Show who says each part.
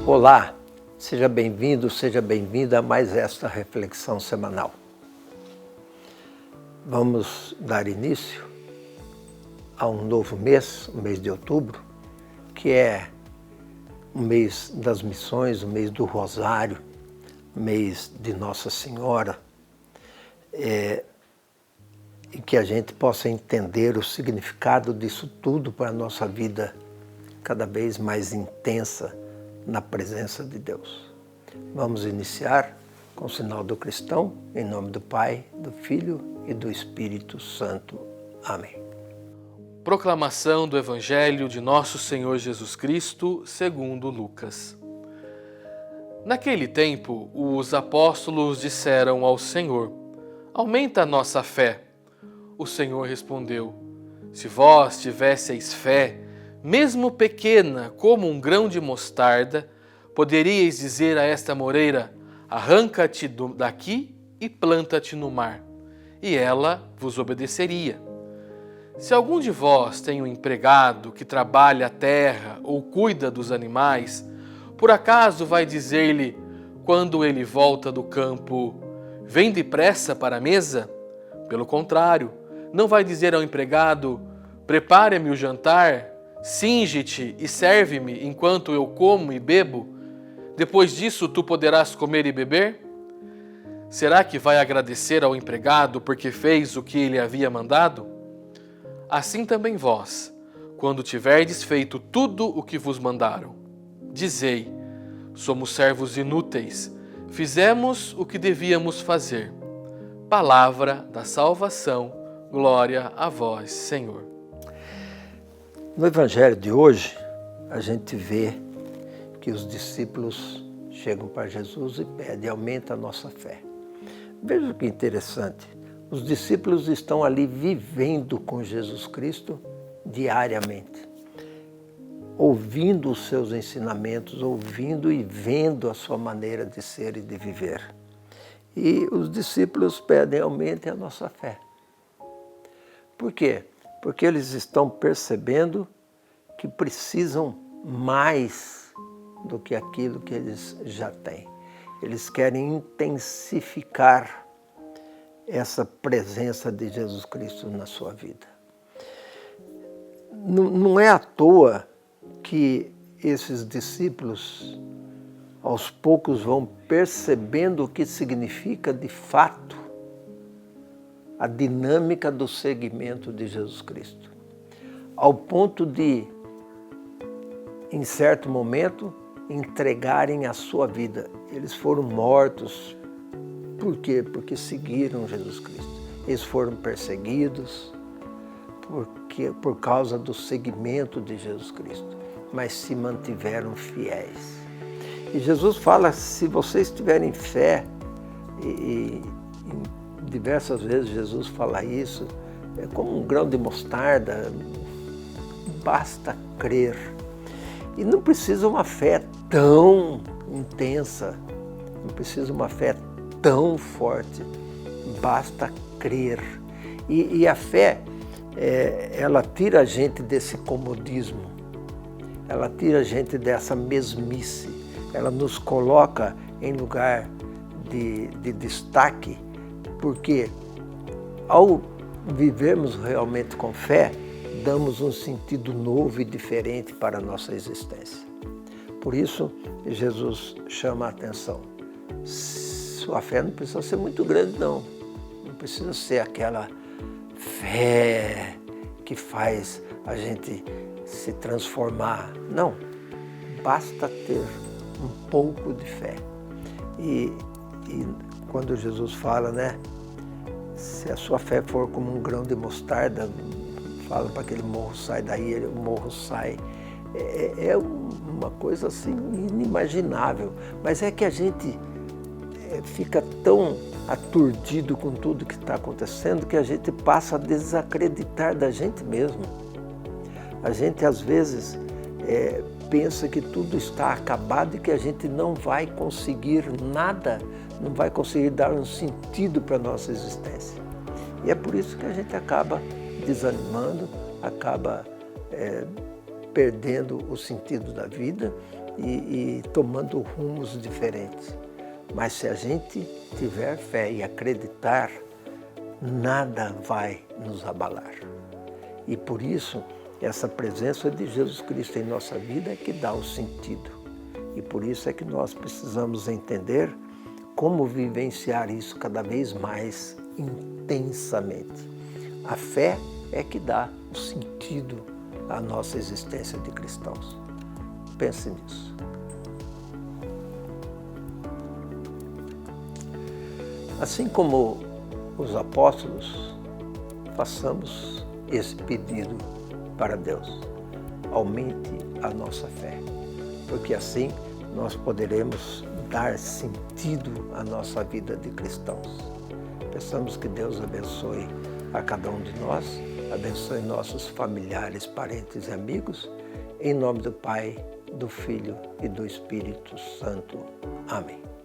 Speaker 1: Olá, seja bem-vindo, seja bem-vinda a mais esta reflexão semanal. Vamos dar início a um novo mês, o mês de outubro, que é o mês das missões, o mês do Rosário, o mês de Nossa Senhora, e que a gente possa entender o significado disso tudo para a nossa vida cada vez mais intensa na presença de Deus. Vamos iniciar com o sinal do cristão, em nome do Pai, do Filho e do Espírito Santo. Amém.
Speaker 2: Proclamação do Evangelho de Nosso Senhor Jesus Cristo, segundo Lucas. Naquele tempo, os apóstolos disseram ao Senhor: aumenta a nossa fé. O Senhor respondeu: se vós tivesseis fé, mesmo pequena como um grão de mostarda, poderíeis dizer a esta moreira: arranca-te daqui e planta-te no mar, e ela vos obedeceria. Se algum de vós tem um empregado que trabalha a terra ou cuida dos animais, por acaso vai dizer-lhe, quando ele volta do campo: vem depressa para a mesa? Pelo contrário, não vai dizer ao empregado: prepare-me o jantar, cinge-te e serve-me enquanto eu como e bebo? Depois disso tu poderás comer e beber? Será que vai agradecer ao empregado porque fez o que ele havia mandado? Assim também vós, quando tiverdes feito tudo o que vos mandaram, dizei: somos servos inúteis, fizemos o que devíamos fazer. Palavra da salvação, glória a vós, Senhor.
Speaker 1: No Evangelho de hoje, a gente vê que os discípulos chegam para Jesus e pedem: aumenta a nossa fé. Veja que interessante, os discípulos estão ali vivendo com Jesus Cristo diariamente, ouvindo os seus ensinamentos, ouvindo e vendo a sua maneira de ser e de viver. E os discípulos pedem: aumente a nossa fé. Por quê? Porque eles estão percebendo que precisam mais do que aquilo que eles já têm. Eles querem intensificar essa presença de Jesus Cristo na sua vida. Não é à toa que esses discípulos, aos poucos, vão percebendo o que significa de fato a dinâmica do seguimento de Jesus Cristo, ao ponto de, em certo momento, entregarem a sua vida. Eles foram mortos. Por quê? Porque seguiram Jesus Cristo. Eles foram perseguidos por causa do seguimento de Jesus Cristo, mas se mantiveram fiéis. E Jesus fala: se vocês tiverem fé, e diversas vezes Jesus fala isso, é como um grão de mostarda, basta crer. E não precisa uma fé tão intensa, não precisa uma fé tão forte, basta crer. E a fé, ela tira a gente desse comodismo, ela tira a gente dessa mesmice, ela nos coloca em lugar de destaque, porque ao vivermos realmente com fé, damos um sentido novo e diferente para a nossa existência. Por isso, Jesus chama a atenção. Sua fé não precisa ser muito grande, não. Não precisa ser aquela fé que faz a gente se transformar. Não. Basta ter um pouco de fé. E quando Jesus fala, né? Se a sua fé for como um grão de mostarda, fala para aquele morro: sai daí, o morro sai. É uma coisa assim inimaginável, mas é que a gente fica tão aturdido com tudo que está acontecendo que a gente passa a desacreditar da gente mesmo. A gente às vezes pensa que tudo está acabado e que a gente não vai conseguir nada, não vai conseguir dar um sentido para a nossa existência. E é por isso que a gente acaba desanimando, acaba perdendo o sentido da vida e tomando rumos diferentes. Mas se a gente tiver fé e acreditar, nada vai nos abalar. E por isso, essa presença de Jesus Cristo em nossa vida é que dá o sentido. E por isso é que nós precisamos entender como vivenciar isso cada vez mais intensamente. A fé é que dá o sentido à nossa existência de cristãos. Pense nisso. Assim como os apóstolos, façamos esse pedido para Deus. Aumente a nossa fé, porque assim nós poderemos dar sentido à nossa vida de cristãos. Peçamos que Deus abençoe a cada um de nós, abençoe nossos familiares, parentes e amigos, em nome do Pai, do Filho e do Espírito Santo. Amém.